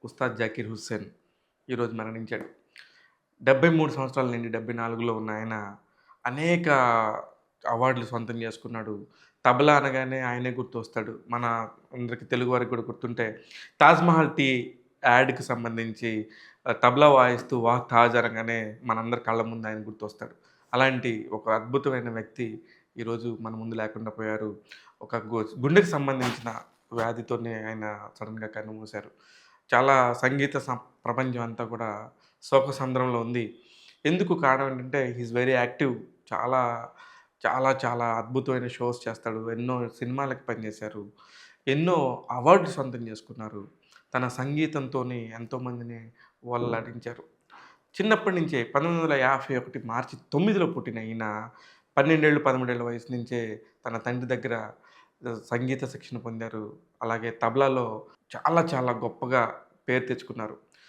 ఉస్తాద్ జాకీర్ హుస్సేన్ ఈరోజు మరణించాడు. 73 సంవత్సరాల నుండి 74లో ఉన్న ఆయన అనేక అవార్డులు సొంతం చేసుకున్నాడు. తబలా అనగానే ఆయనే గుర్తొస్తాడు. మన అందరికి తెలుగు వారికి కూడా గుర్తుంటే 'తాజ్‌మహల్' టీ యాడ్‌కి సంబంధించి తబలా వాయిస్తూ 'వాహ్ తాజ్' అనగానే మనందరి కళ్ళ ముందు ఆయన గుర్తొస్తాడు. అలాంటి ఒక అద్భుతమైన వ్యక్తి ఈరోజు మన ముందు లేకుండా పోయారు. ఒక గుండెకి సంబంధించిన వ్యాధితోనే ఆయన సడెన్‌గా కన్నుమూశారు. చాలా సంగీత ప్రపంచం అంతా కూడా శోకసంద్రంలో ఉంది. ఎందుకు కారణం ఏంటంటే హి ఈస్ వెరీ యాక్టివ్. చాలా, చాలా అద్భుతమైన షోస్ చేస్తాడు. ఎన్నో సినిమాలకి పనిచేశారు. ఎన్నో అవార్డులు సొంతం చేసుకున్నారు. తన సంగీతంతోని ఎంతోమందిని ఓలలాడించారు. చిన్నప్పటి నుంచే 1951 మార్చి 9లో పుట్టిన ఈయన 12 ఏళ్ళు, 13 ఏళ్ల వయసు నుంచే తన తండ్రి దగ్గర సంగీత శిక్షణ పొందారు. అలాగే తబలాలో చాలా గొప్పగా పేరు తెచ్చుకున్నారు.